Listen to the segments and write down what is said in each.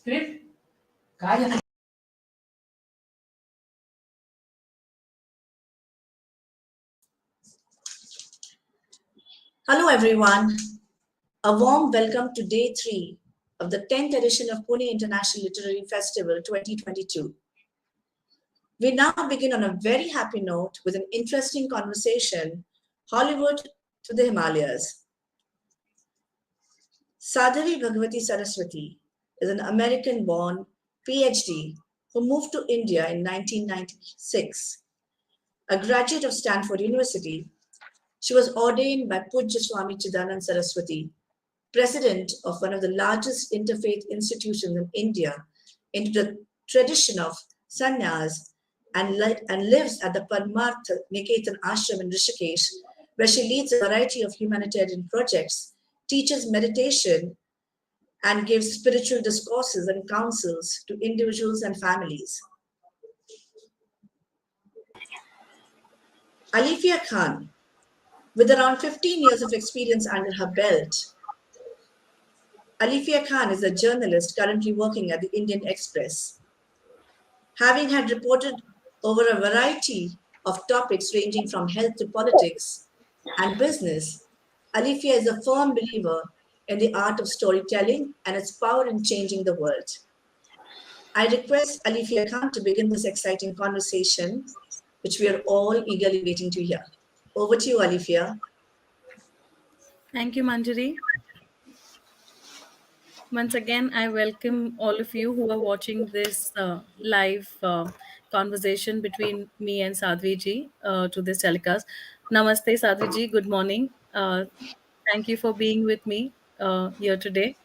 Script? Kaya. Hello everyone. A warm welcome to day 3 of the 10th edition of Pune International Literary Festival 2022. We now begin on a very happy note with an interesting conversation, Hollywood to the Himalayas. Sadhavi Bhagwati Saraswati is an American-born PhD who moved to India in 1996. A graduate of Stanford University, she was ordained by Pujya Swami Chidanand Saraswati, president of one of the largest interfaith institutions in India, into the tradition of sannyas and lives at the Padmartha Niketan Ashram in Rishikesh, where she leads a variety of humanitarian projects, teaches meditation, and gives spiritual discourses and counsels to individuals and families. Alifiya Khan, with around 15 years of experience under her belt, Alifiya Khan is a journalist currently working at the Indian Express. Having had reported over a variety of topics ranging from health to politics and business, Alifiya is a firm believer in the art of storytelling and its power in changing the world. I request Alifiya Khan to begin this exciting conversation, which we are all eagerly waiting to hear. Over to you, Alifiya. Thank you, Manjari. Once again, I welcome all of you who are watching this live conversation between me and Sadhvi ji to this telecast. Namaste, Sadhvi ji. Good morning. Thank you for being with me here today.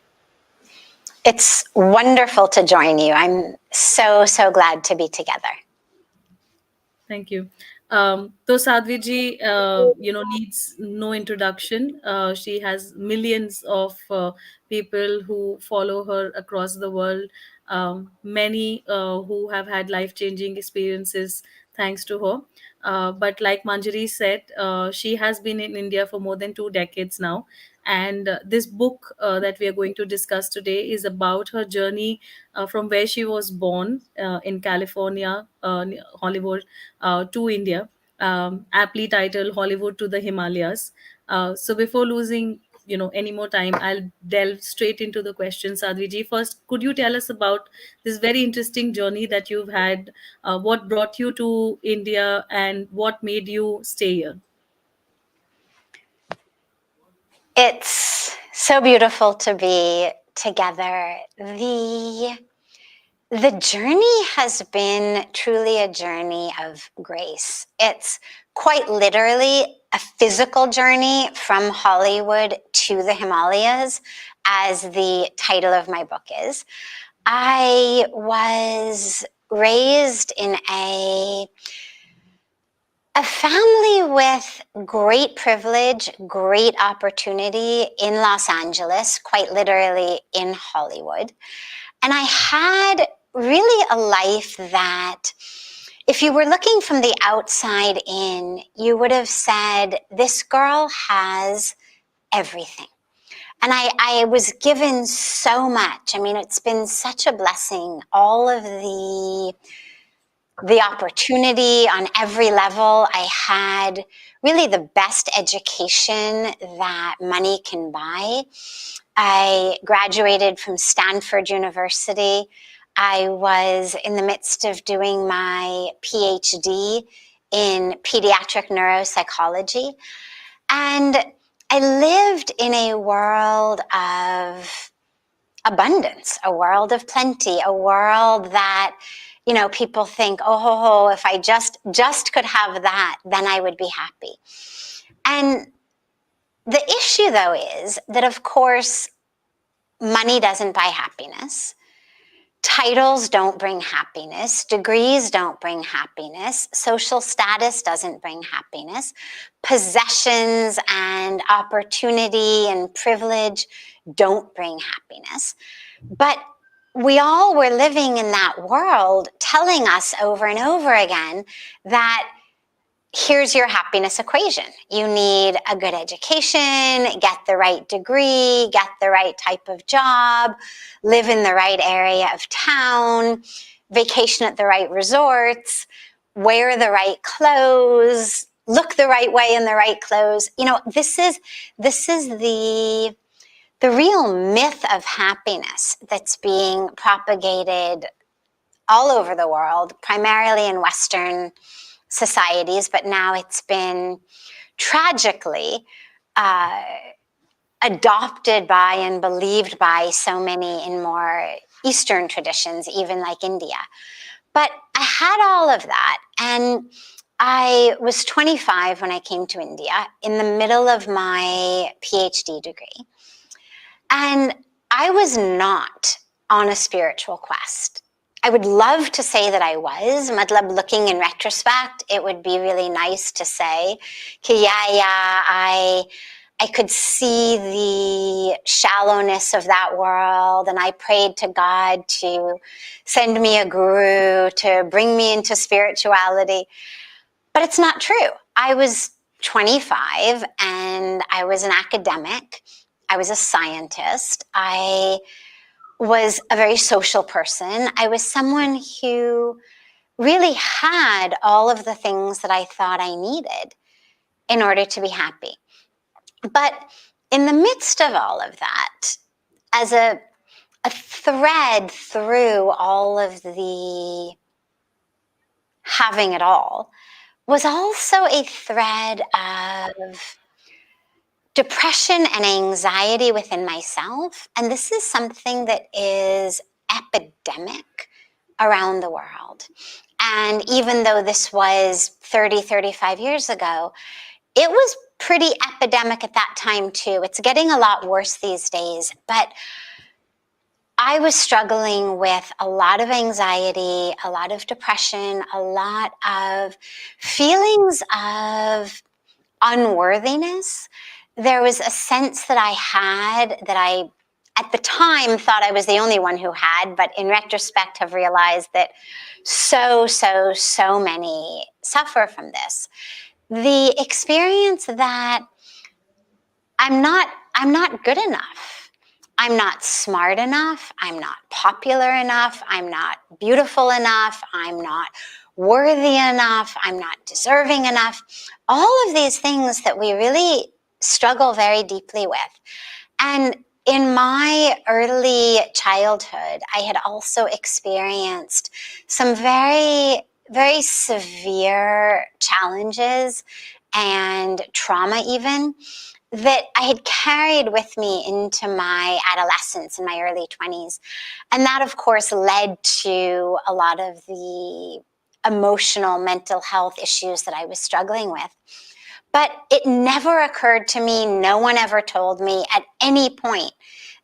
It's wonderful to join you. I'm so glad to be together. Thank you. So Sadhvi ji, needs no introduction. She has millions of people who follow her across the world. Many who have had life-changing experiences thanks to her. But like Manjari said, she has been in India for more than 2 decades now. And this book that we are going to discuss today is about her journey from where she was born in California, Hollywood, to India, aptly titled Hollywood to the Himalayas. So before losing any more time, I'll delve straight into the questions. Sadhvi ji, first, could you tell us about this very interesting journey that you've had? What brought you to India and what made you stay here? It's so beautiful to be together. The journey has been truly a journey of grace. It's quite literally a physical journey from Hollywood to the Himalayas, as the title of my book is. I was raised in a family with great privilege, great opportunity in Los Angeles, quite literally in Hollywood. And I had really a life that, if you were looking from the outside in, you would have said, this girl has everything. And I was given so much. I mean, it's been such a blessing, all of the opportunity on every level. I had really the best education that money can buy. I graduated from Stanford University. I was in the midst of doing my PhD in pediatric neuropsychology. And I lived in a world of abundance, a world of plenty, a world that, people think, oh, if I just could have that, then I would be happy. And the issue, though, is that, of course, money doesn't buy happiness. Titles don't bring happiness. Degrees don't bring happiness. Social status doesn't bring happiness. Possessions and opportunity and privilege don't bring happiness. But we all were living in that world, telling us over and over again that here's your happiness equation. You need a good education, get the right degree, get the right type of job, live in the right area of town, vacation at the right resorts, wear the right clothes, look the right way in the right clothes. You know, this is the real myth of happiness that's being propagated all over the world, primarily in Western societies, but now it's been tragically adopted by and believed by so many in more Eastern traditions, even like India. But I had all of that, and I was 25 when I came to India in the middle of my PhD degree. And I was not on a spiritual quest. I would love to say that I was. Matlab, looking in retrospect, it would be really nice to say, I could see the shallowness of that world, and I prayed to God to send me a guru to bring me into spirituality. But it's not true. I was 25 and I was an academic. I was a scientist. I was a very social person. I was someone who really had all of the things that I thought I needed in order to be happy. But in the midst of all of that, as a thread through all of the having it all, was also a thread of depression and anxiety within myself. And this is something that is epidemic around the world. And even though this was 30, 35 years ago, it was pretty epidemic at that time too. It's getting a lot worse these days, but I was struggling with a lot of anxiety, a lot of depression, a lot of feelings of unworthiness. There was a sense that I had that I, at the time, thought I was the only one who had, but in retrospect have realized that so many suffer from this. The experience that I'm not good enough. I'm not smart enough. I'm not popular enough. I'm not beautiful enough. I'm not worthy enough. I'm not deserving enough. All of these things that we really struggle very deeply with. And in my early childhood, I had also experienced some very, very severe challenges and trauma even that I had carried with me into my adolescence and my early 20s. And that, of course, led to a lot of the emotional, mental health issues that I was struggling with. But it never occurred to me, no one ever told me at any point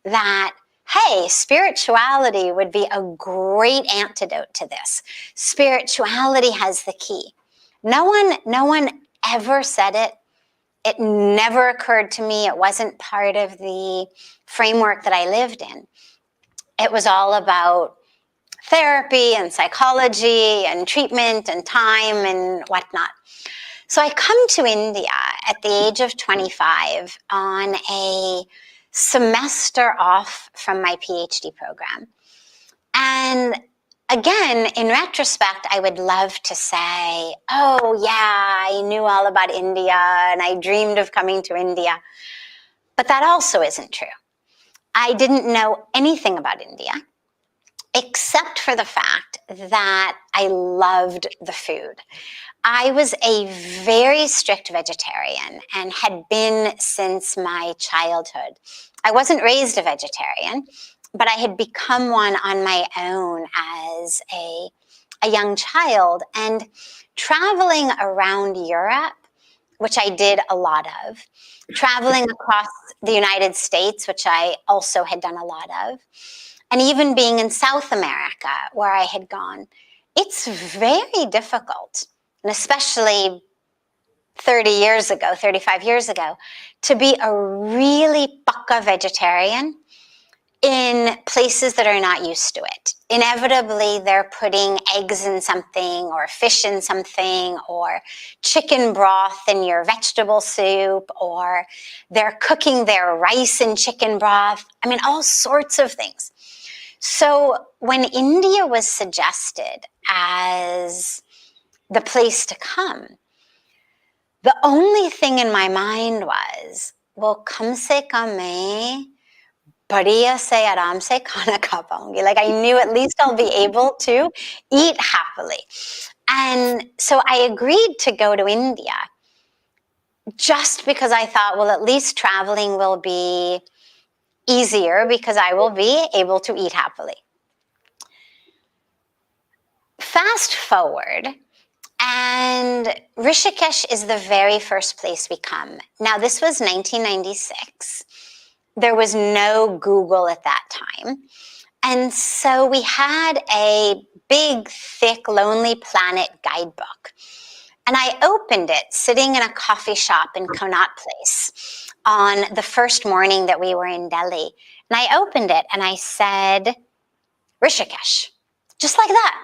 that, hey, spirituality would be a great antidote to this. Spirituality has the key. No one ever said it. It never occurred to me. It wasn't part of the framework that I lived in. It was all about therapy and psychology and treatment and time and whatnot. So I come to India at the age of 25 on a semester off from my PhD program. And again, in retrospect, I would love to say, oh yeah, I knew all about India and I dreamed of coming to India. But that also isn't true. I didn't know anything about India, except for the fact that I loved the food. I was a very strict vegetarian and had been since my childhood. I wasn't raised a vegetarian, but I had become one on my own as a young child. And traveling around Europe, which I did a lot of, traveling across the United States, which I also had done a lot of, and even being in South America, where I had gone, it's very difficult, and especially 30 years ago, 35 years ago, to be a really pakka vegetarian in places that are not used to it. Inevitably, they're putting eggs in something, or fish in something, or chicken broth in your vegetable soup, or they're cooking their rice in chicken broth. I mean, all sorts of things. So when India was suggested as the place to come, the only thing in my mind was, well, kam se kam main बढ़िया से आराम से खाना खा पाऊंगी. Like, I knew at least I'll be able to eat happily. And so I agreed to go to India just because I thought, well, at least traveling will be easier because I will be able to eat happily. Fast forward, and Rishikesh is the very first place we come. Now, this was 1996. There was no Google at that time. And so we had a big, thick, Lonely Planet guidebook. And I opened it sitting in a coffee shop in Connaught Place on the first morning that we were in Delhi. And I opened it and I said, Rishikesh, just like that.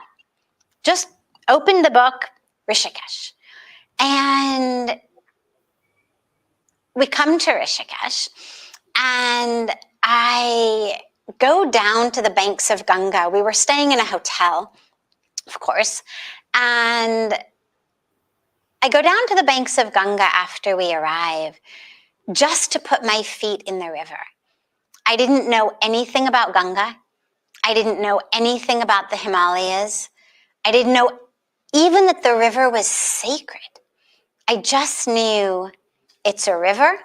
Just opened the book, Rishikesh. And we come to Rishikesh, and I go down to the banks of Ganga. We were staying in a hotel, of course, and I go down to the banks of Ganga after we arrive just to put my feet in the river. I didn't know anything about Ganga. I didn't know anything about the Himalayas. I didn't know even that the river was sacred. I just knew it's a river.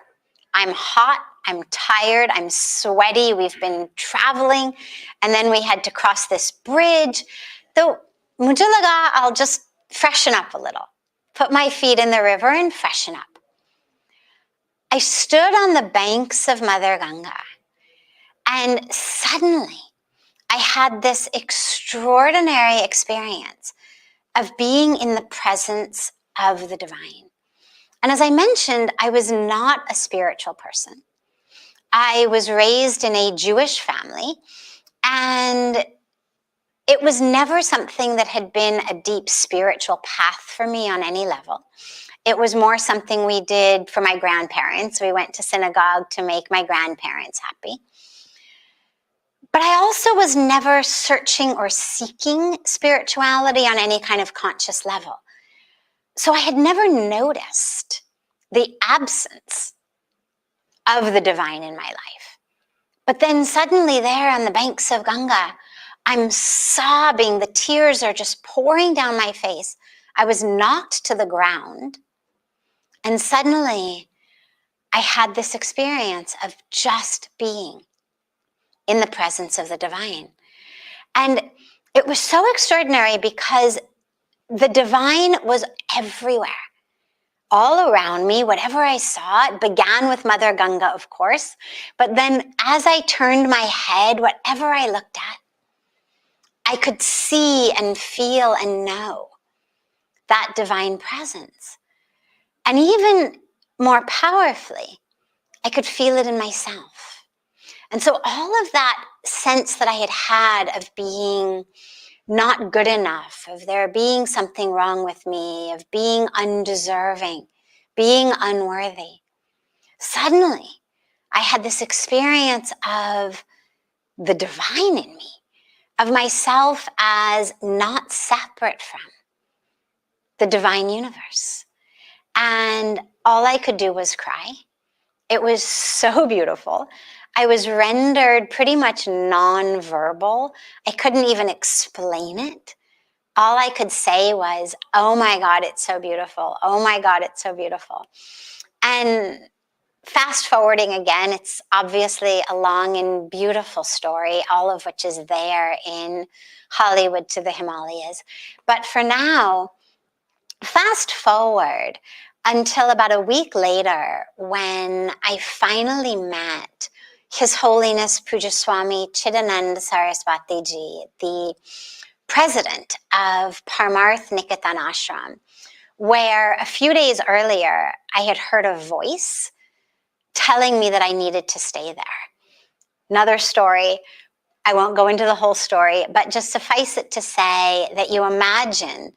I'm hot. I'm tired, I'm sweaty, we've been traveling, and then we had to cross this bridge. So, mujhe laga, I'll just freshen up a little, put my feet in the river and freshen up. I stood on the banks of Mother Ganga, and suddenly I had this extraordinary experience of being in the presence of the divine. And as I mentioned, I was not a spiritual person. I was raised in a Jewish family, and it was never something that had been a deep spiritual path for me on any level. It was more something we did for my grandparents. We went to synagogue to make my grandparents happy. But I also was never searching or seeking spirituality on any kind of conscious level. So I had never noticed the absence of the divine in my life. But then suddenly there on the banks of Ganga, I'm sobbing, the tears are just pouring down my face. I was knocked to the ground, and suddenly I had this experience of just being in the presence of the divine. And it was so extraordinary because the divine was everywhere. All around me, whatever I saw, it began with Mother Ganga, of course. But then as I turned my head, whatever I looked at, I could see and feel and know that divine presence. And even more powerfully, I could feel it in myself. And so all of that sense that I had of being not good enough, of there being something wrong with me, of being undeserving, being unworthy. Suddenly, I had this experience of the divine in me, of myself as not separate from the divine universe. And all I could do was cry. It was so beautiful. I was rendered pretty much non-verbal. I couldn't even explain it. All I could say was, oh my God, it's so beautiful. Oh my God, it's so beautiful. And fast forwarding again, it's obviously a long and beautiful story, all of which is there in Hollywood to the Himalayas. But for now, fast forward until about a week later when I finally met His Holiness Pujaswami Chidanand Saraswati Ji, the president of Parmarth Niketan Ashram, where a few days earlier I had heard a voice telling me that I needed to stay there. another story. I won't go into the whole story, but just suffice it to say that you imagine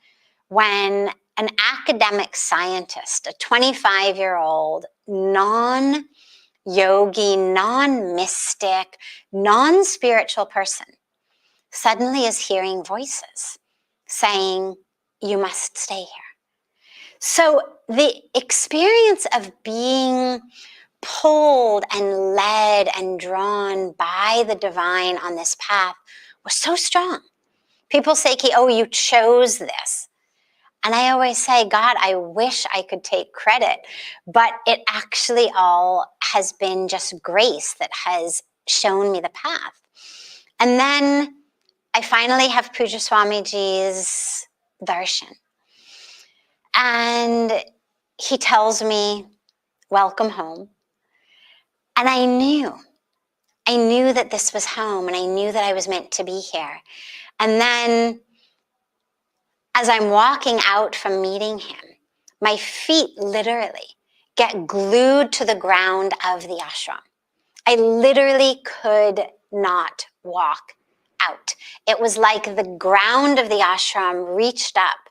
when an academic scientist, a 25-year-old, non-yogi, non-mystic, non-spiritual person, suddenly is hearing voices saying, you must stay here. So the experience of being pulled and led and drawn by the divine on this path was so strong. People say, oh, you chose this. And I always say, God, I wish I could take credit, but it actually all has been just grace that has shown me the path. And then I finally have Puja Swamiji's darshan. And he tells me, welcome home. And I knew that this was home, and I knew that I was meant to be here. And then as I'm walking out from meeting him, my feet literally get glued to the ground of the ashram. I literally could not walk out. It was like the ground of the ashram reached up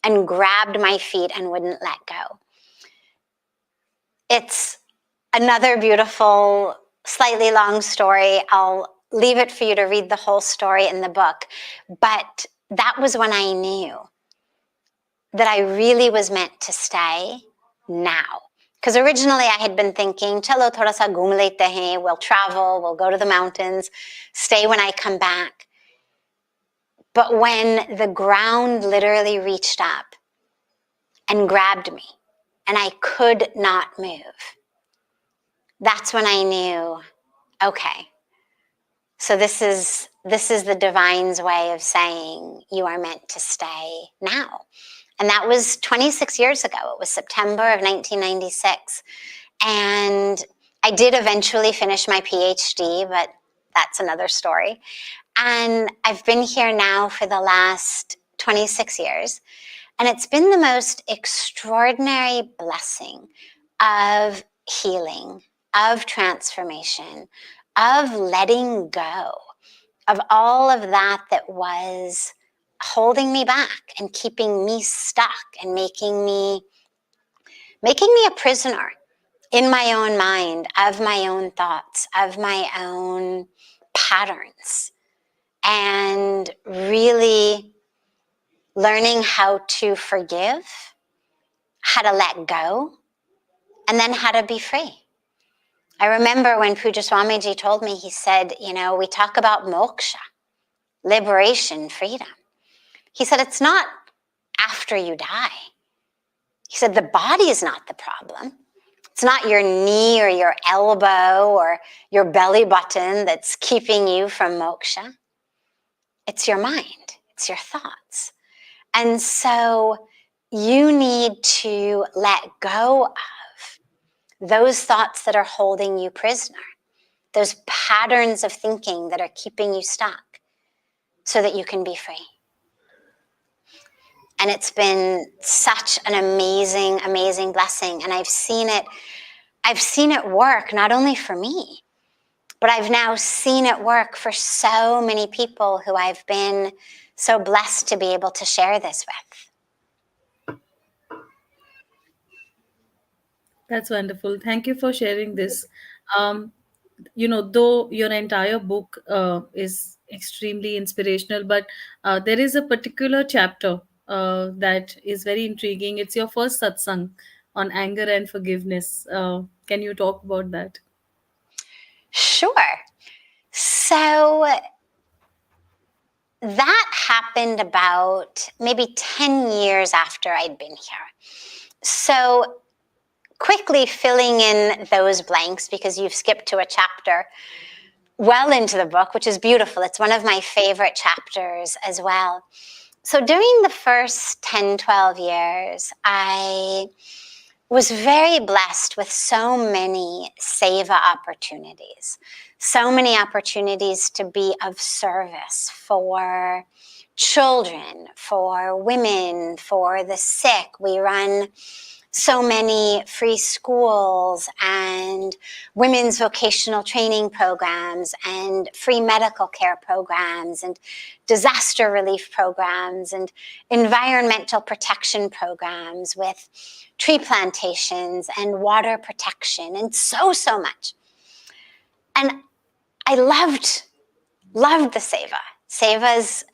and grabbed my feet and wouldn't let go. It's another beautiful, slightly long story. I'll leave it for you to read the whole story in the book. But that was when I knew that I really was meant to stay now. Because originally I had been thinking, chalo thoda sa ghum lete hain, we'll travel, we'll go to the mountains, stay when I come back. But when the ground literally reached up and grabbed me and I could not move, that's when I knew, okay, so this is the divine's way of saying you are meant to stay now. And that was 26 years ago. It was September of 1996. And I did eventually finish my PhD, but that's another story. And I've been here now for the last 26 years. And it's been the most extraordinary blessing of healing, of transformation, of letting go of all of that was holding me back and keeping me stuck and making me a prisoner in my own mind, of my own thoughts, of my own patterns, and really learning how to forgive, how to let go, and then how to be free. I remember when Puja Swamiji told me, he said, we talk about moksha, liberation, freedom. He said, it's not after you die. He said, the body is not the problem. It's not your knee or your elbow or your belly button that's keeping you from moksha. It's your mind. It's your thoughts. And so you need to let go of those thoughts that are holding you prisoner, those patterns of thinking that are keeping you stuck, so that you can be free. And it's been such an amazing, amazing blessing. And I've seen it work not only for me, but I've now seen it work for so many people who I've been so blessed to be able to share this with. That's wonderful. Thank you for sharing this. Though your entire book is extremely inspirational, but there is a particular chapter that is very intriguing. It's your first satsang on anger and forgiveness. Can you talk about that? Sure. So that happened about maybe 10 years after I'd been here. So quickly filling in those blanks, because you've skipped to a chapter well into the book, which is beautiful. It's one of my favorite chapters as well. So during the first 10, 12 years, I was very blessed with so many seva opportunities, so many opportunities to be of service for children, for women, for the sick. We run so many free schools and women's vocational training programs and free medical care programs and disaster relief programs and environmental protection programs with tree plantations and water protection and so much. And I loved the seva. Seva's,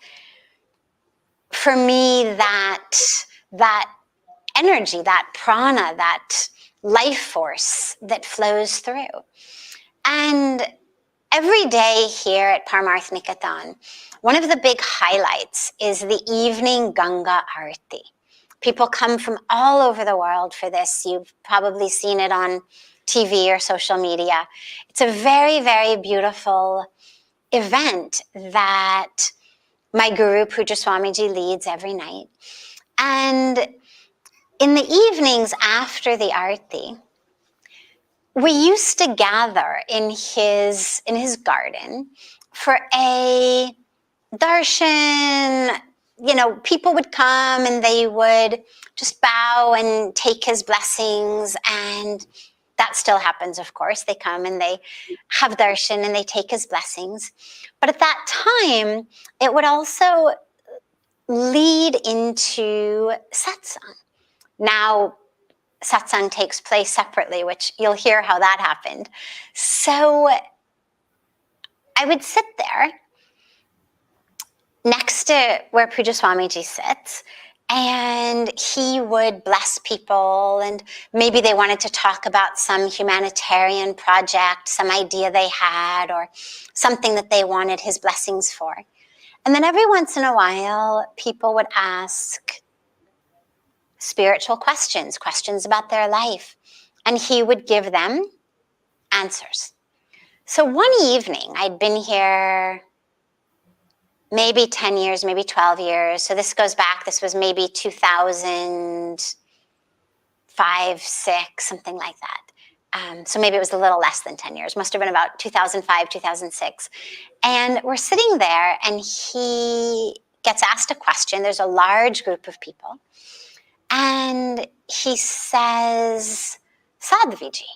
for me, that energy, that prana, that life force that flows through. And every day here at Parmarth Niketan, one of the big highlights is the evening Ganga Arati. People come from all over the world for this. You've probably seen it on TV or social media. It's a very, very beautiful event that my guru Puja Swamiji leads every night. And in the evenings after the Arati, we used to gather in his garden for a darshan. You know, people would come and they would just bow and take his blessings, and that still happens, of course. They come and they have darshan and they take his blessings. But at that time, it would also lead into satsang. Now, satsang takes place separately, which you'll hear how that happened. So I would sit there next to where Puja Swamiji sits, and he would bless people, and maybe they wanted to talk about some humanitarian project, some idea they had, or something that they wanted his blessings for. And then every once in a while, people would ask spiritual questions about their life, and he would give them answers. So one evening, I'd been here maybe 10 years, maybe 12 years. So this goes back, this was maybe 2005, 6, something like that. So maybe it was a little less than 10 years, must have been about 2005, 2006. And we're sitting there and he gets asked a question. There's a large group of people. And he says, Sadhaviji.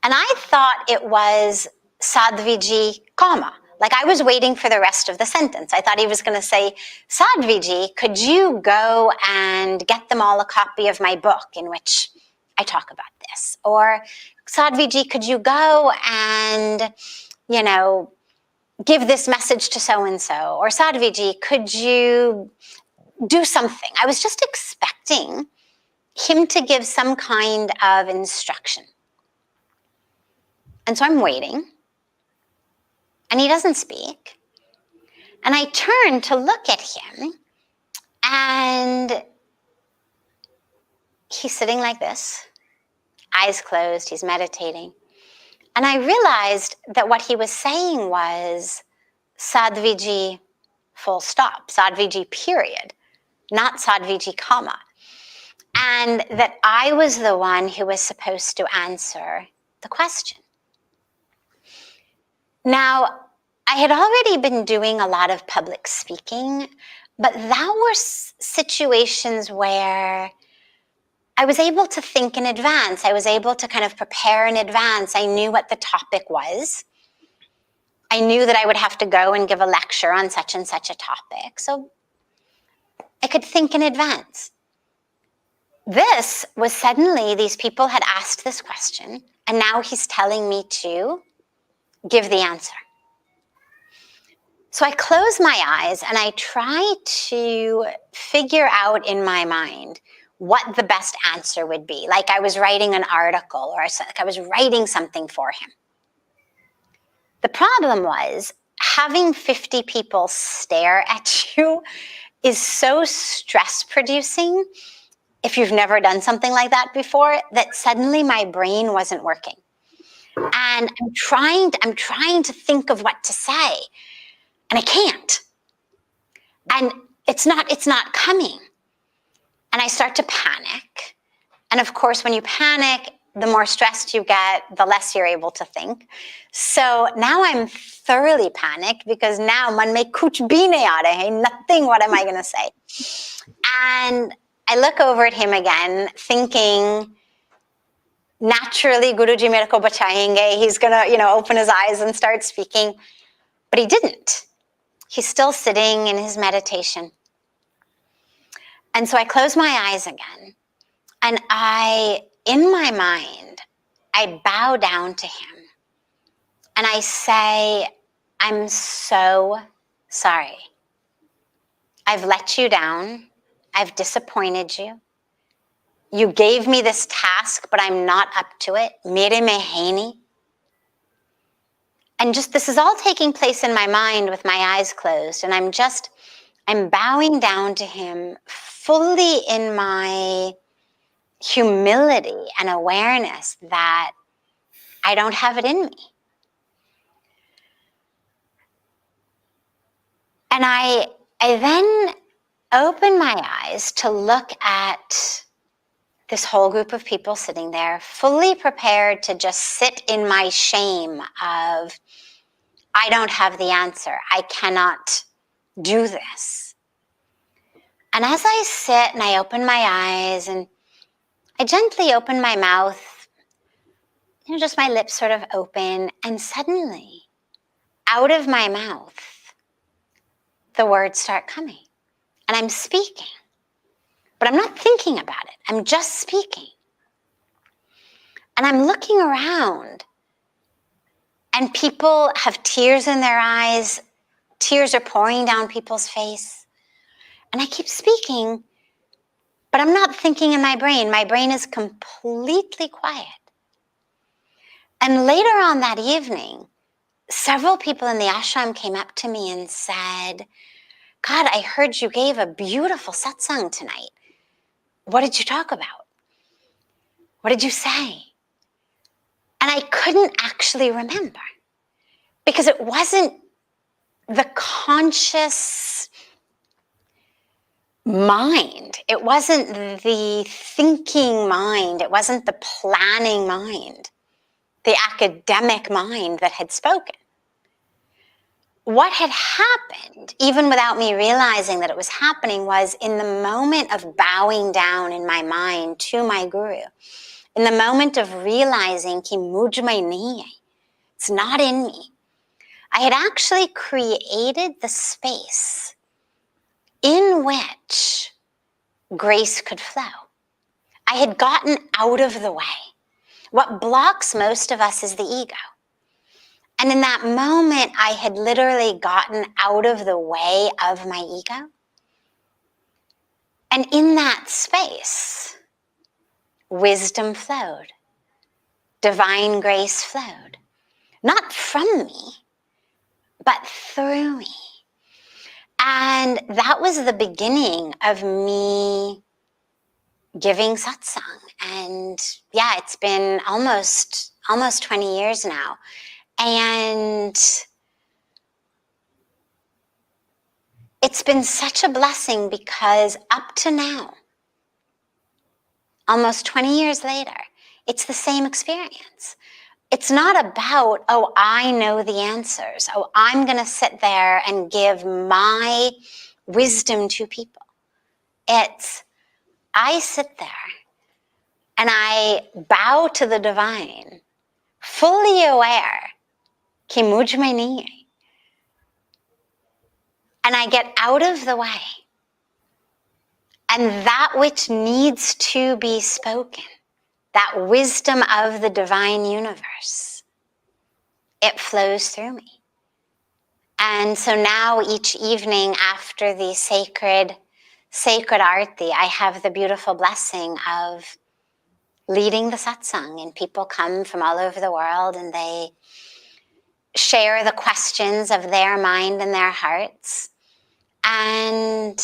And I thought it was Sadhaviji, comma. Like I was waiting for the rest of the sentence. I thought he was going to say, Sadhaviji, could you go and get them all a copy of my book in which I talk about this? Or Sadhaviji, could you go and, give this message to so-and-so? Or Sadhaviji, could you do something? I was just expecting him to give some kind of instruction. And so I'm waiting. And he doesn't speak. And I turn to look at him, and he's sitting like this, eyes closed, he's meditating. And I realized that what he was saying was Sadhaviji, full stop, Sadhaviji, period, not Sadhaviji, comma. And that I was the one who was supposed to answer the question. Now, I had already been doing a lot of public speaking, but that were situations where I was able to think in advance. I was able to kind of prepare in advance. I knew what the topic was. I knew that I would have to go and give a lecture on such and such a topic. So I could think in advance. This was suddenly, these people had asked this question, and now he's telling me to give the answer. So I close my eyes and I try to figure out in my mind what the best answer would be. Like I was writing an article or like I was writing something for him. The problem was having 50 people stare at you is so stress-producing if you've never done something like that before, that suddenly my brain wasn't working. And I'm trying to think of what to say. And I can't. And it's not coming. And I start to panic. And of course, when you panic, the more stressed you get, the less you're able to think. So now I'm thoroughly panicked because now man mein kuch bhi nahi aa raha hai, nothing, what am I going to say? And I look over at him again, thinking, naturally, Guruji mere ko bachayenge. He's gonna, open his eyes and start speaking. But he didn't. He's still sitting in his meditation. And so I close my eyes again. And in my mind, I bow down to him. And I say, I'm so sorry. I've let you down. I've disappointed you. You gave me this task, but I'm not up to it. Mere mein hai nahi. And just this is all taking place in my mind with my eyes closed. And I'm bowing down to him fully in my humility and awareness that I don't have it in me. And I then open my eyes to look at this whole group of people sitting there, fully prepared to just sit in my shame of, I don't have the answer. I cannot do this. And as I sit and I open my eyes and I gently open my mouth, just my lips sort of open, and suddenly, out of my mouth, the words start coming. And I'm speaking. But I'm not thinking about it. I'm just speaking. And I'm looking around, and people have tears in their eyes. Tears are pouring down people's face. And I keep speaking, but I'm not thinking in my brain. My brain is completely quiet. And later on that evening, several people in the ashram came up to me and said, God, I heard you gave a beautiful satsang tonight. What did you talk about? What did you say? And I couldn't actually remember because it wasn't the conscious mind. It wasn't the thinking mind. It wasn't the planning mind, the academic mind that had spoken. What had happened, even without me realizing that it was happening, was in the moment of bowing down in my mind to my guru, in the moment of realizing ki mujh mein nahi hai, it's not in me, I had actually created the space in which grace could flow. I had gotten out of the way. What blocks most of us is the ego. And in that moment, I had literally gotten out of the way of my ego. And in that space, wisdom flowed. Divine grace flowed. Not from me, but through me. And that was the beginning of me giving satsang. And yeah, it's been almost 20 years now. And it's been such a blessing because up to now, almost 20 years later, it's the same experience. It's not about, oh, I know the answers. Oh, I'm going to sit there and give my wisdom to people. It's, I sit there and I bow to the divine, fully aware, ki mujh mein nahi hai. And I get out of the way. And that which needs to be spoken, that wisdom of the divine universe, it flows through me. And so now each evening after the sacred arti, I have the beautiful blessing of leading the satsang, and people come from all over the world and they share the questions of their mind and their hearts. And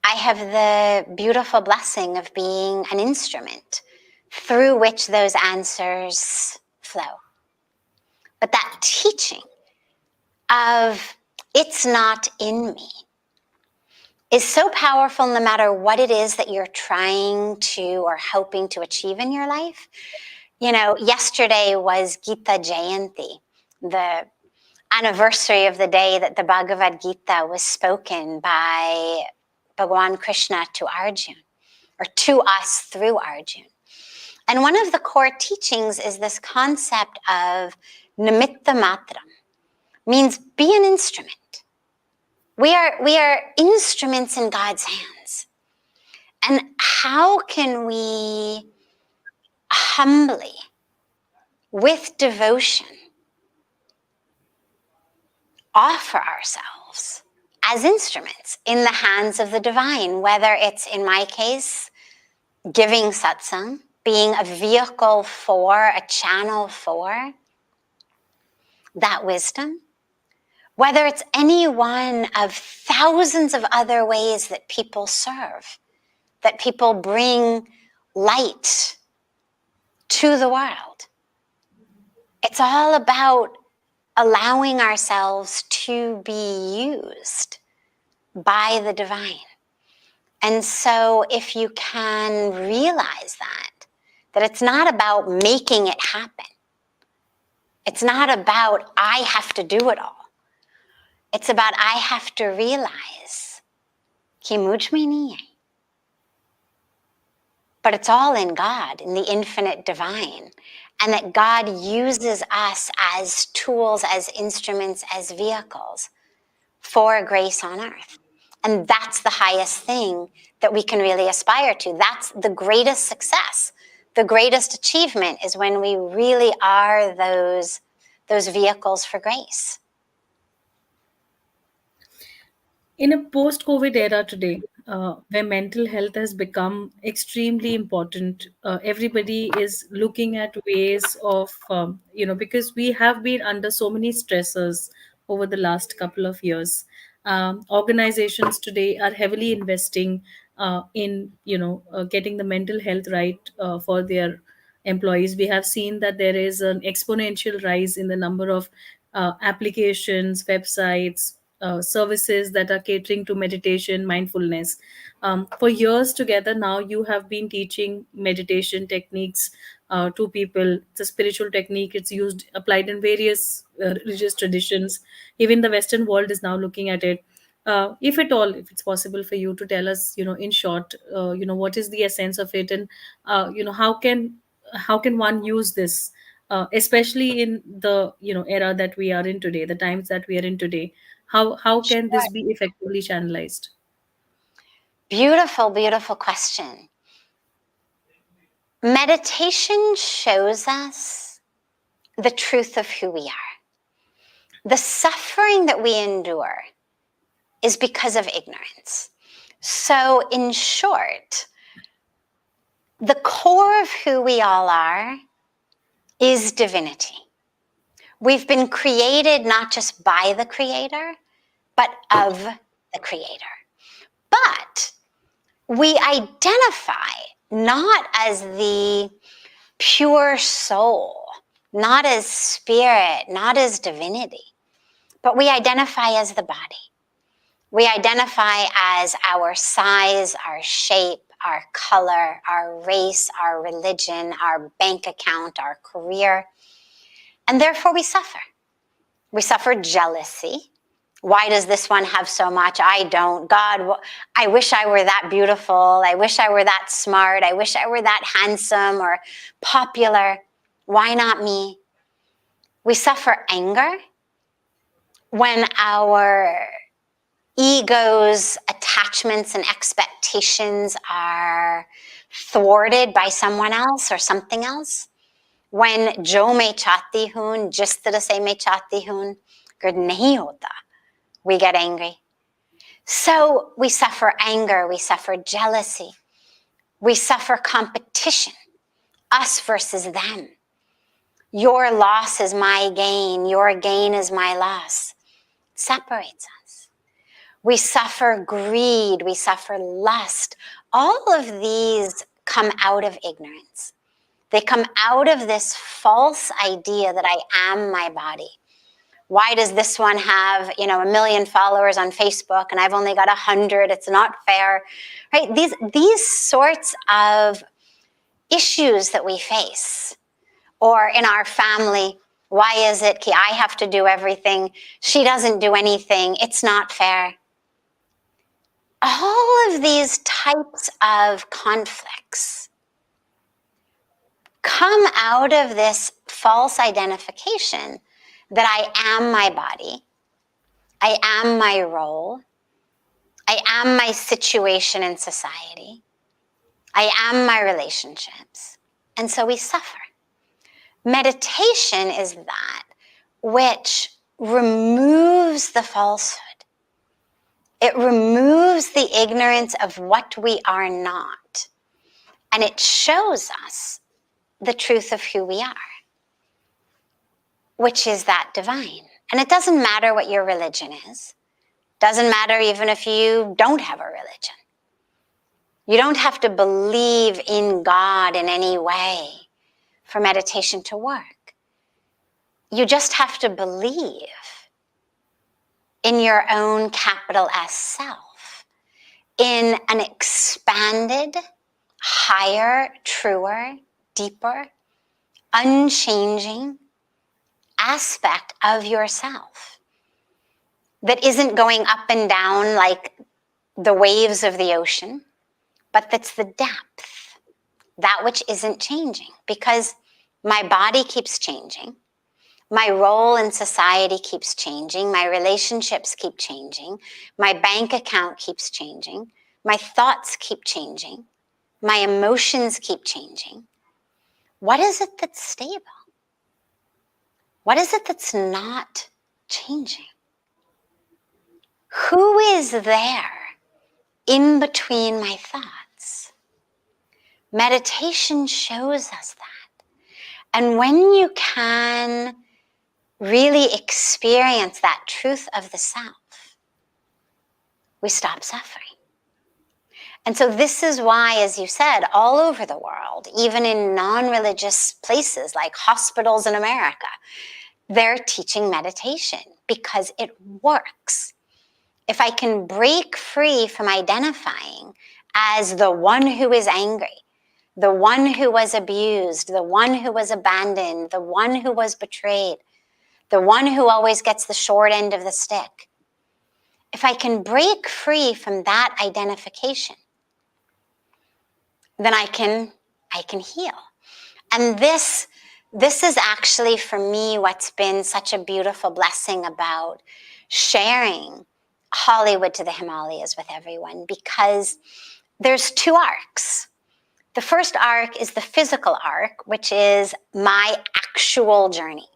I have the beautiful blessing of being an instrument through which those answers flow. But that teaching of it's not in me is so powerful no matter what it is that you're trying to or hoping to achieve in your life. Yesterday was Gita Jayanti, the anniversary of the day that the Bhagavad Gita was spoken by Bhagwan Krishna to Arjuna. or to us through Arjun. And one of the core teachings is this concept of nimitta matram, means be an instrument. We are instruments in God's hands. And how can we humbly, with devotion, offer ourselves as instruments in the hands of the divine, whether it's, in my case, giving satsang, being a vehicle for, a channel for that wisdom, whether it's any one of thousands of other ways that people serve, that people bring light to the world. It's all about allowing ourselves to be used by the divine. And so if you can realize that it's not about making it happen. It's not about I have to do it all. It's about I have to realize कि मुझ में नहीं है. But it's all in God, in the infinite divine. And that God uses us as tools, as instruments, as vehicles for grace on earth. And that's the highest thing that we can really aspire to. That's the greatest success. The greatest achievement is when we really are those vehicles for grace. In a post-COVID era today, where mental health has become extremely important, everybody is looking at ways of, because we have been under so many stressors over the last couple of years. Organizations today are heavily investing in, getting the mental health right for their employees. We have seen that there is an exponential rise in the number of applications, websites, services that are catering to meditation, mindfulness. For years together now, you have been teaching meditation techniques to people. It's a spiritual technique. It's used, applied in various religious traditions. Even the Western world is now looking at it. If at all, if it's possible for you to tell us, in short, what is the essence of it, and how can one use this, especially in the era that we are in today, the times that we are in today. How can this be effectively channelized? Beautiful, beautiful question. Meditation shows us the truth of who we are. The suffering that we endure is because of ignorance. So, in short, the core of who we all are is divinity. We've been created not just by the Creator, but of the Creator. But we identify not as the pure soul, not as spirit, not as divinity, but we identify as the body. We identify as our size, our shape, our color, our race, our religion, our bank account, our career. And therefore we suffer. We suffer jealousy. Why does this one have so much? I don't. God, I wish I were that beautiful. I wish I were that smart. I wish I were that handsome or popular. Why not me? We suffer anger when our ego's attachments and expectations are thwarted by someone else or something else. When jo mein chahti hoon, jis tarah se mein chahti hoon, agar nahi hota, we get angry. So we suffer anger, we suffer jealousy, we suffer competition, us versus them. Your loss is my gain, your gain is my loss. It separates us. We suffer greed, we suffer lust. All of these come out of ignorance. They come out of this false idea that I am my body. Why does this one have, 1 million followers on Facebook and I've only got 100? It's not fair, right? These sorts of issues that we face, or in our family, why is it that I have to do everything? She doesn't do anything. It's not fair. all of these types of conflicts come out of this false identification that I am my body, I am my role, I am my situation in society, I am my relationships. And so we suffer. Meditation is that which removes the falsehood. It removes the ignorance of what we are not. And it shows us the truth of who we are, which is that divine. And it doesn't matter what your religion is. Doesn't matter even if you don't have a religion. You don't have to believe in God in any way for meditation to work. You just have to believe in your own capital S self, in an expanded, higher, truer, deeper, unchanging aspect of yourself that isn't going up and down like the waves of the ocean, but that's the depth, that which isn't changing, because my body keeps changing. My role in society keeps changing. My relationships keep changing. My bank account keeps changing. My thoughts keep changing. My emotions keep changing. What is it that's stable? What is it that's not changing? Who is there in between my thoughts? Meditation shows us that. And when you can really experience that truth of the self, we stop suffering. And so this is why, as you said, all over the world, even in non-religious places like hospitals in America, they're teaching meditation because it works. If I can break free from identifying as the one who is angry, the one who was abused, the one who was abandoned, the one who was betrayed, the one who always gets the short end of the stick. If I can break free from that identification, then I can heal. And this is actually for me what's been such a beautiful blessing about sharing Hollywood to the Himalayas with everyone, because there's two arcs. The first arc is the physical arc, which is my actual journey.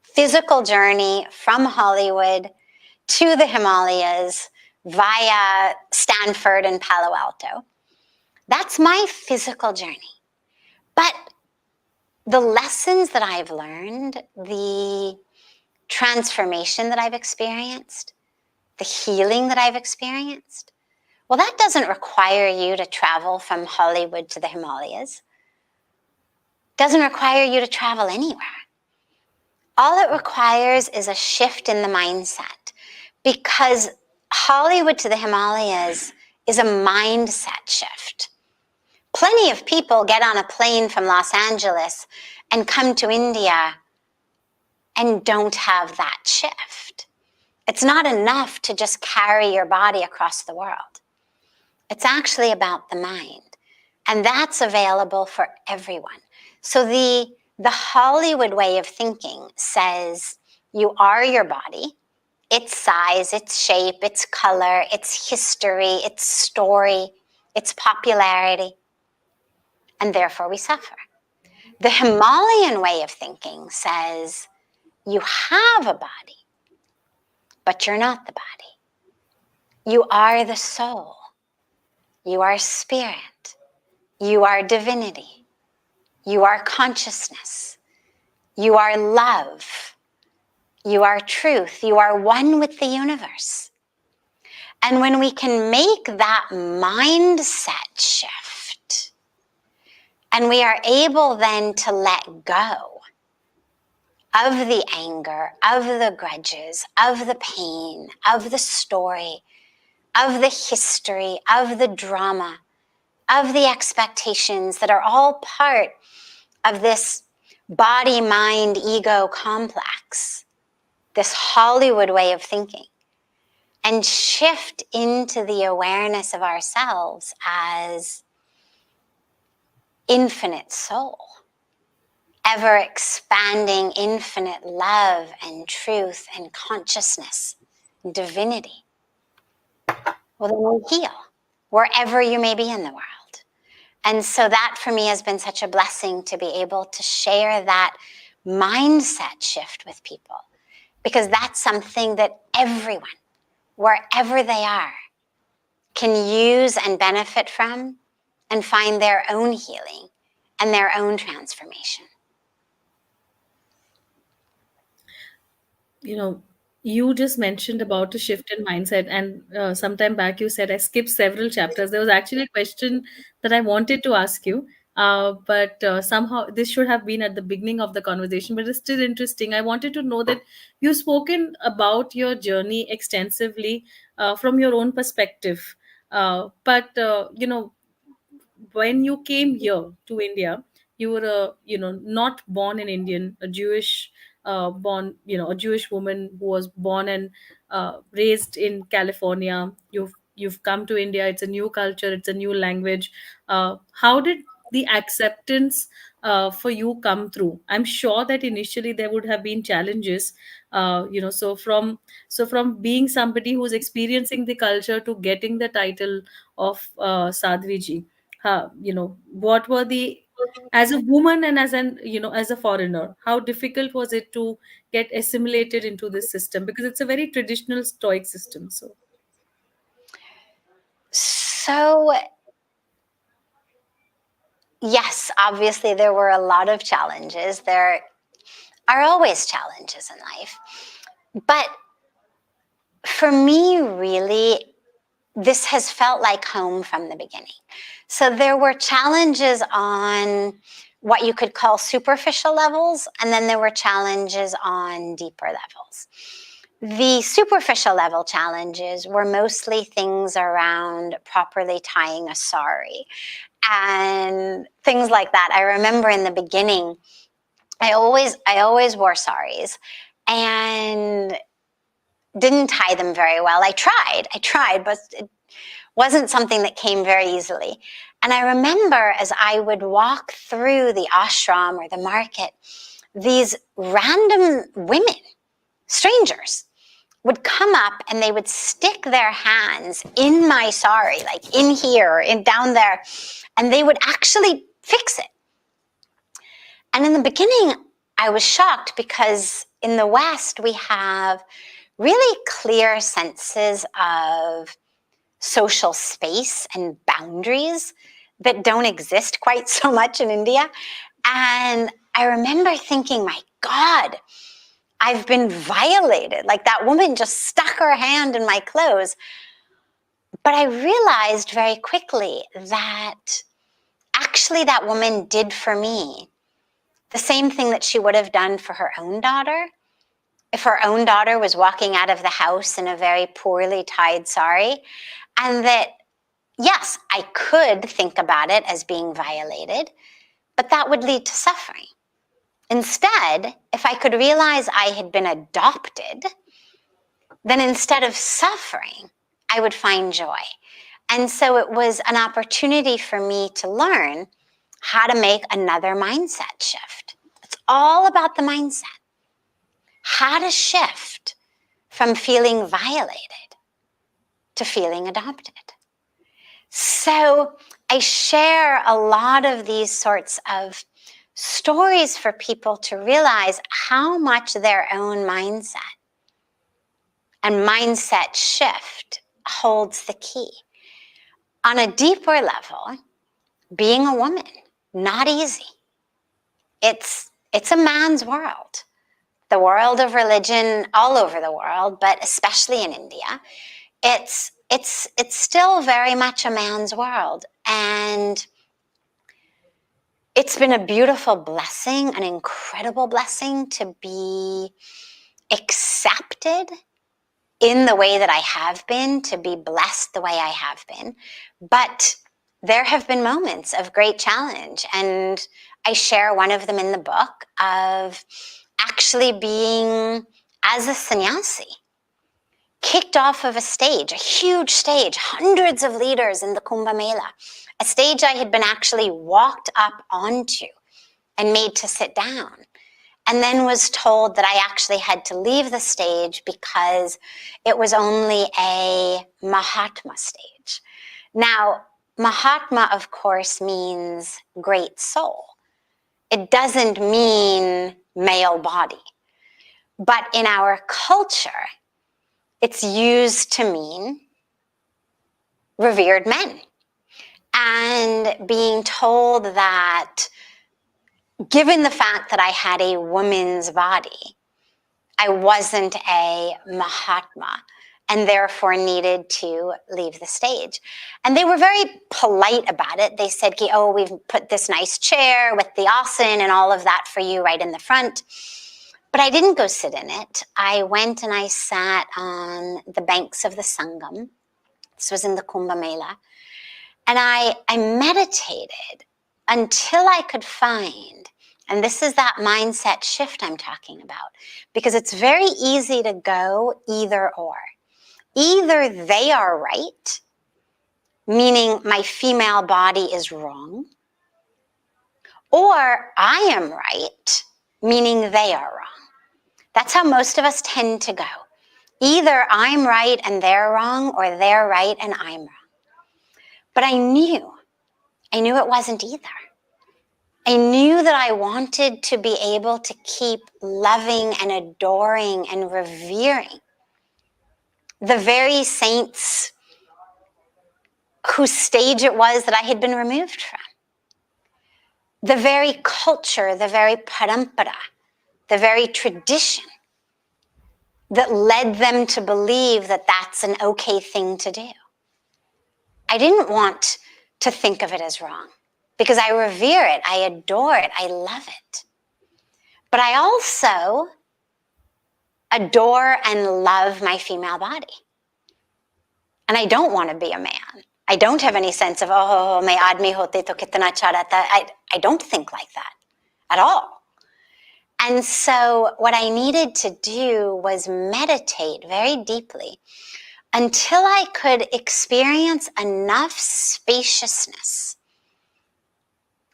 Physical journey from Hollywood to the Himalayas via Stanford and Palo Alto. That's my physical journey. But the lessons that I've learned, the transformation that I've experienced, the healing that I've experienced, well, that doesn't require you to travel from Hollywood to the Himalayas. Doesn't require you to travel anywhere. All it requires is a shift in the mindset, because Hollywood to the Himalayas is a mindset shift. Plenty of people get on a plane from Los Angeles and come to India and don't have that shift. It's not enough to just carry your body across the world. It's actually about the mind. And that's available for everyone. So the Hollywood way of thinking says you are your body, its size, its shape, its color, its history, its story, its popularity, and therefore we suffer. The Himalayan way of thinking says you have a body, but you're not the body. You are the soul. You are spirit. You are divinity. You are consciousness. You are love. You are truth. You are one with the universe. And when we can make that mindset shift, and we are able then to let go of the anger, of the grudges, of the pain, of the story, of the history, of the drama, of the expectations that are all part of this body, mind, ego complex, this Hollywood way of thinking, and shift into the awareness of ourselves as infinite soul, ever expanding infinite love and truth and consciousness and divinity, well, then we heal wherever you may be in the world. And so that for me has been such a blessing to be able to share that mindset shift with people, because that's something that everyone, wherever they are, can use and benefit from and find their own healing and their own transformation. You know, you just mentioned about a shift in mindset, and sometime back you said I skipped several chapters. There was actually a question that I wanted to ask you, but somehow this should have been at the beginning of the conversation, but it's still interesting. I wanted to know that you've spoken about your journey extensively from your own perspective, but when you came here to India, you were not born an Indian, a Jewish born, a Jewish woman who was born and raised in California. You've come to India. It's a new culture. It's a new language. How did the acceptance for you come through? I'm sure that initially there would have been challenges. So from being somebody who's experiencing the culture to getting the title of Sadhviji, what were the, as a woman and as a foreigner, how difficult was it to get assimilated into this system, because it's a very traditional stoic system? So, yes, obviously there were a lot of challenges. There are always challenges in life. But for me, really, this has felt like home from the beginning. So there were challenges on what you could call superficial levels, and then there were challenges on deeper levels. The superficial level challenges were mostly things around properly tying a sari and things like that. I remember in the beginning, I always wore saris and didn't tie them very well. I tried, but it wasn't something that came very easily. And I remember as I would walk through the ashram or the market, these random women, strangers, would come up and they would stick their hands in my sari, like in here, in down there, and they would actually fix it. And in the beginning, I was shocked because in the West, we have really clear senses of social space and boundaries that don't exist quite so much in India. And I remember thinking, my God, I've been violated. Like that woman just stuck her hand in my clothes. But I realized very quickly that actually that woman did for me the same thing that she would have done for her own daughter. If her own daughter was walking out of the house in a very poorly tied sari, and that, yes, I could think about it as being violated, but that would lead to suffering. Instead, if I could realize I had been adopted, then instead of suffering, I would find joy. And so it was an opportunity for me to learn how to make another mindset shift. It's all about the mindset. How to shift from feeling violated to feeling adopted. So I share a lot of these sorts of stories for people to realize how much their own mindset and mindset shift holds the key. On a deeper level, being a woman, not easy. It's a man's world. The world of religion all over the world, but especially in India, it's still very much a man's world. And it's been a beautiful blessing, an incredible blessing to be accepted in the way that I have been, to be blessed the way I have been. But there have been moments of great challenge. And I share one of them in the book of actually being, as a sannyasi, kicked off of a stage, a huge stage, hundreds of leaders in the Kumbh Mela, a stage I had been actually walked up onto and made to sit down, and then was told that I actually had to leave the stage because it was only a Mahatma stage. Now, Mahatma, of course, means great soul. It doesn't mean male body. But in our culture, it's used to mean revered men. And being told that, given the fact that I had a woman's body, I wasn't a Mahatma and therefore needed to leave the stage. And they were very polite about it. They said, oh, we've put this nice chair with the asan and all of that for you right in the front. But I didn't go sit in it. I went and I sat on the banks of the Sangam. This was in the Kumbh Mela. And I meditated until I could find, and this is that mindset shift I'm talking about, because it's very easy to go either or. Either they are right, meaning my female body is wrong, or I am right, meaning they are wrong. That's how most of us tend to go. Either I'm right and they're wrong, or they're right and I'm wrong. But I knew it wasn't either. I knew that I wanted to be able to keep loving and adoring and revering the very saints whose stage it was that I had been removed from. The very culture, the very parampara, the very tradition that led them to believe that that's an okay thing to do. I didn't want to think of it as wrong because I revere it, I adore it, I love it. But I also adore and love my female body. And I don't want to be a man. I don't have any sense of, oh, main aadmi hote to kitna acha rehta. I don't think like that at all. And so what I needed to do was meditate very deeply until I could experience enough spaciousness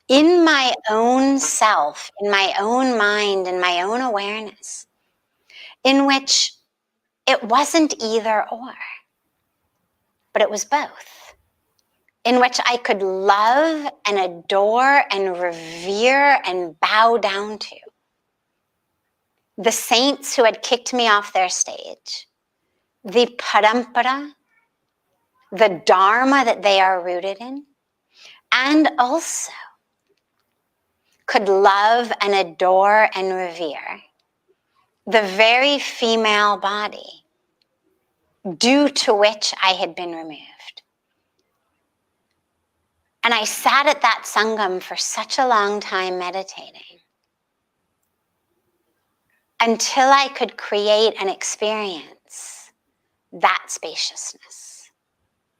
in my own self, in my own mind, in my own awareness, in which it wasn't either or, but it was both, in which I could love and adore and revere and bow down to the saints who had kicked me off their stage, the parampara, the dharma that they are rooted in, and also could love and adore and revere the very female body due to which I had been removed. And I sat at that Sangam for such a long time meditating until I could create and experience that spaciousness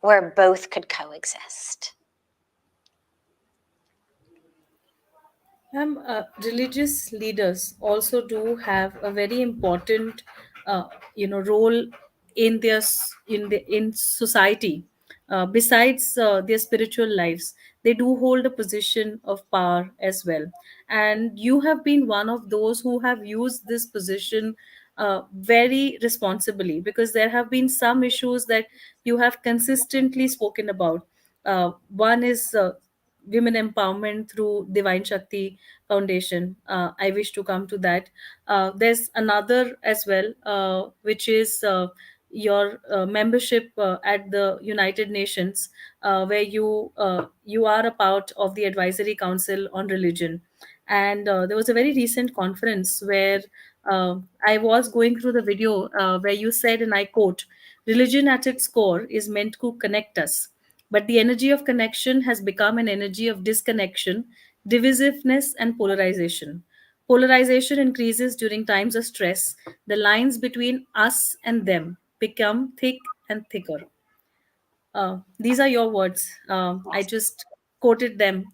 where both could coexist. Religious leaders also do have a very important, role in in society. Besides their spiritual lives, they do hold a position of power as well. And you have been one of those who have used this position very responsibly, because there have been some issues that you have consistently spoken about. One is women empowerment through Divine Shakti Foundation. I wish to come to that. There's another as well, which is your membership at the United Nations, where you are a part of the Advisory Council on Religion. And there was a very recent conference where I was going through the video where you said, and I quote, "Religion at its core is meant to connect us. But the energy of connection has become an energy of disconnection, divisiveness, and polarization. Polarization increases during times of stress. The lines between us and them become thick and thicker." These are your words. I just quoted them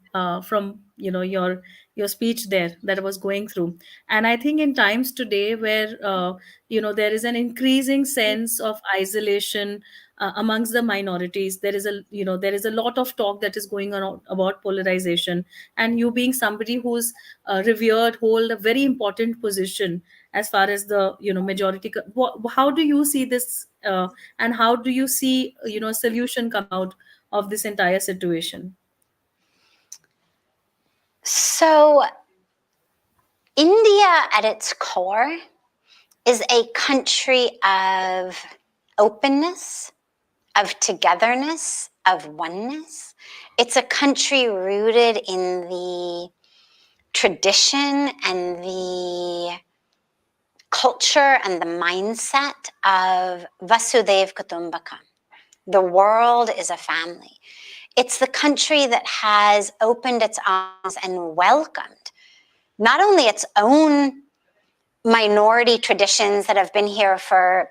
from your speech there that I was going through. And I think in times today where there is an increasing sense of isolation amongst the minorities, there is a lot of talk that is going on about polarization, and you being somebody who's revered, hold a very important position as far as the majority how do you see this, and how do you see a solution come out of this entire situation? So, India at its core is a country of openness, of togetherness, of oneness. It's a country rooted in the tradition and the culture and the mindset of Vasudhaiva Kutumbakam. The world is a family. It's the country that has opened its arms and welcomed not only its own minority traditions that have been here for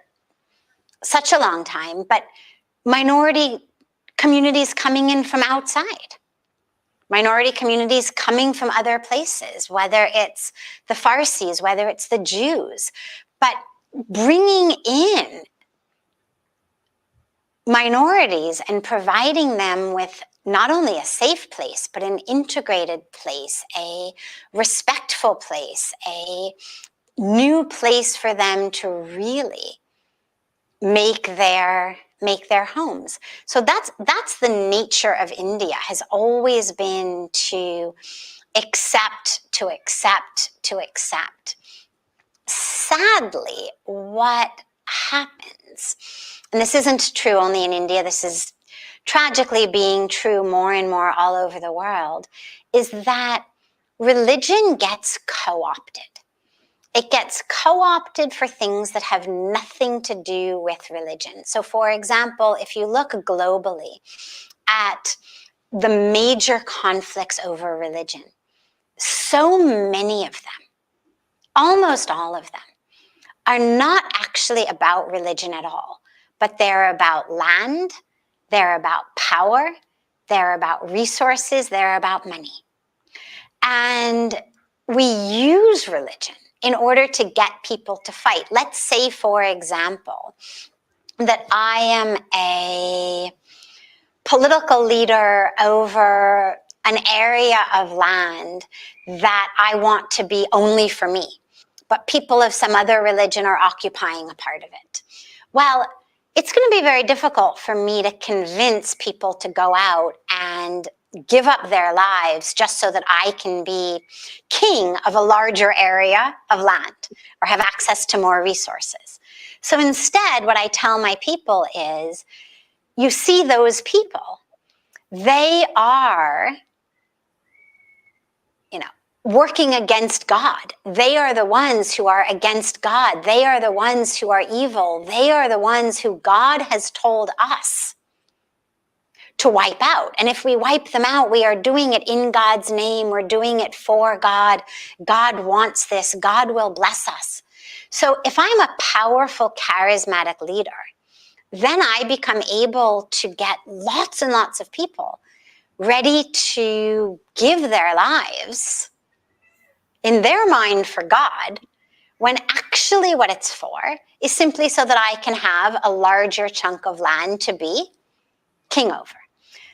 such a long time, but minority communities coming in from outside, minority communities coming from other places, whether it's the Farsis, whether it's the Jews, but bringing in minorities and providing them with not only a safe place, but an integrated place, a respectful place, a new place for them to really make their homes. So that's the nature of India, has always been to accept. Sadly, what happens, and this isn't true only in India, this is tragically being true more and more all over the world, is that religion gets co-opted. It gets co-opted for things that have nothing to do with religion. So for example, if you look globally at the major conflicts over religion, so many of them, almost all of them, are not actually about religion at all, but they're about land, they're about power, they're about resources, they're about money. And we use religion in order to get people to fight. Let's say, for example, that I am a political leader over an area of land that I want to be only for me, but people of some other religion are occupying a part of it. Well, it's going to be very difficult for me to convince people to go out and give up their lives just so that I can be king of a larger area of land or have access to more resources. So instead, what I tell my people is, you see those people, they are, working against God. They are the ones who are against God. They are the ones who are evil. They are the ones who God has told us to wipe out. And if we wipe them out, we are doing it in God's name. We're doing it for God. God wants this. God will bless us. So if I'm a powerful, charismatic leader, then I become able to get lots and lots of people ready to give their lives in their mind for God, when actually what it's for is simply so that I can have a larger chunk of land to be king over.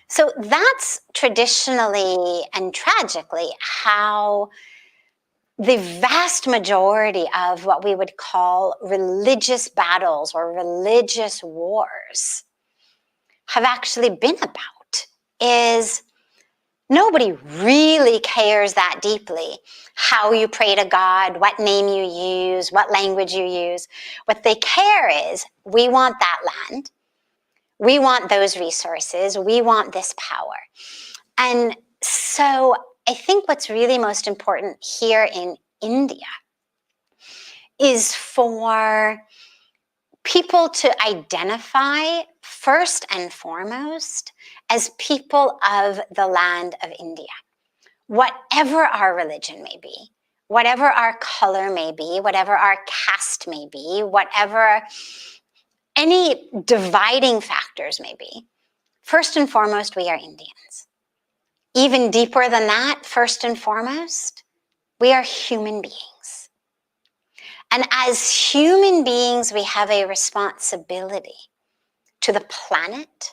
So that's traditionally and tragically how the vast majority of what we would call religious battles or religious wars have actually been about, is nobody really cares that deeply how you pray to God, what name you use, what language you use. What they care is, we want that land, we want those resources, we want this power. And so I think what's really most important here in India is for people to identify first and foremost as people of the land of India. Whatever our religion may be, whatever our color may be, whatever our caste may be, whatever any dividing factors may be, first and foremost, we are Indians. Even deeper than that, first and foremost, we are human beings. And as human beings, we have a responsibility to the planet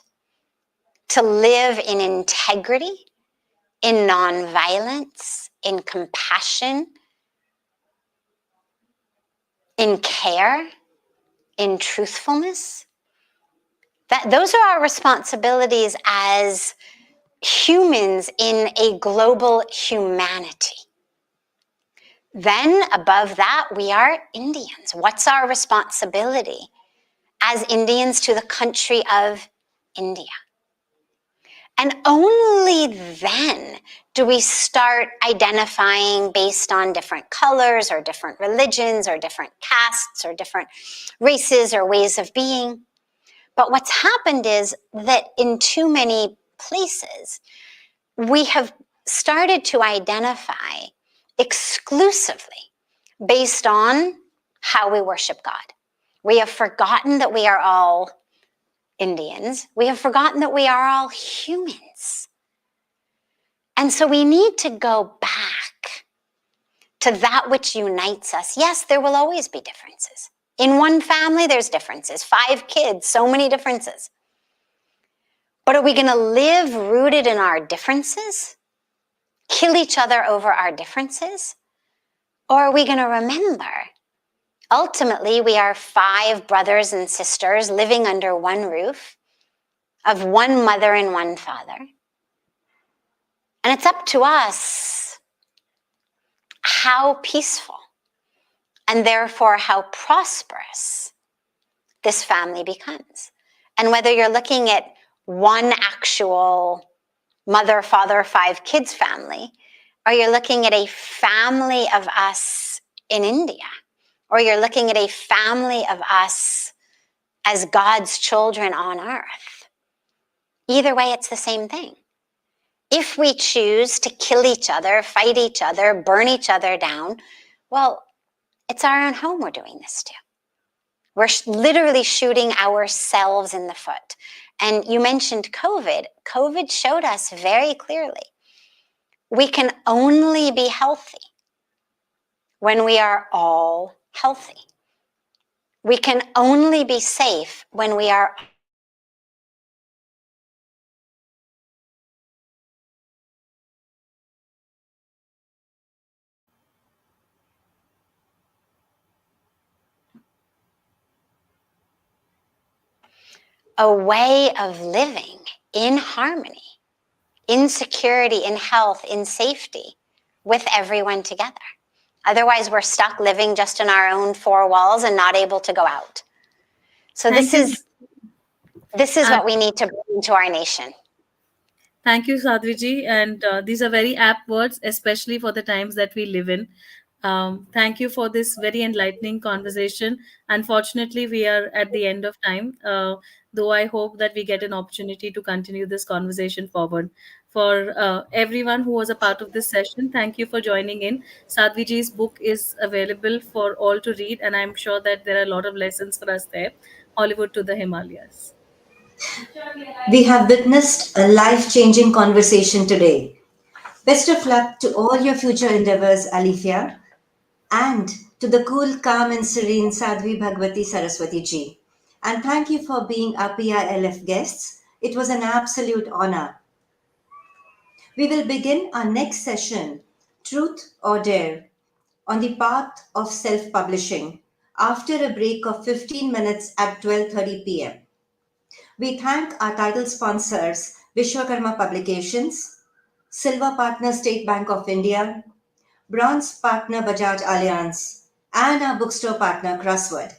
to live in integrity, in nonviolence, in compassion, in care, in truthfulness. Those are our responsibilities as humans in a global humanity. Then above that, we are Indians. What's our responsibility as Indians to the country of India? And only then do we start identifying based on different colors or different religions or different castes or different races or ways of being. But what's happened is that in too many places, we have started to identify exclusively based on how we worship God. We have forgotten that we are all Indians. We have forgotten that we are all humans. And so we need to go back to that which unites us. Yes, there will always be differences. In one family, there's differences. 5 kids, so many differences. But are we going to live rooted in our differences? Kill each other over our differences? Or are we going to remember, ultimately, we are 5 brothers and sisters living under one roof, of one mother and one father. And it's up to us how peaceful and therefore how prosperous this family becomes. And whether you're looking at one actual mother, father, 5 kids family, or you're looking at a family of us in India, or you're looking at a family of us as God's children on earth, either way, it's the same thing. If we choose to kill each other, fight each other, burn each other down, well, it's our own home we're doing this to. We're literally shooting ourselves in the foot. And you mentioned COVID. COVID showed us very clearly we can only be healthy when we are all healthy. We can only be safe when we are a way of living in harmony, in security, in health, in safety with everyone together. Otherwise, we're stuck living just in our own 4 walls and not able to go out. So this is what we need to bring to our nation. Thank you, Sadhviji. And these are very apt words, especially for the times that we live in. Thank you for this very enlightening conversation. Unfortunately, we are at the end of time, though I hope that we get an opportunity to continue this conversation forward. For everyone who was a part of this session, thank you for joining in. Sadhviji's book is available for all to read, and I'm sure that there are a lot of lessons for us there. Hollywood to the Himalayas. We have witnessed a life-changing conversation today. Best of luck to all your future endeavors, Alifiya, and to the cool, calm, and serene Sadhvi Bhagwati Saraswati ji. And thank you for being our PILF guests. It was an absolute honor. We will begin our next session, Truth or Dare, on the path of self-publishing, after a break of 15 minutes at 12:30 p.m. We thank our title sponsors, Vishwakarma Publications, Silver Partner State Bank of India, Bronze Partner Bajaj Allianz, and our bookstore partner, Crossword.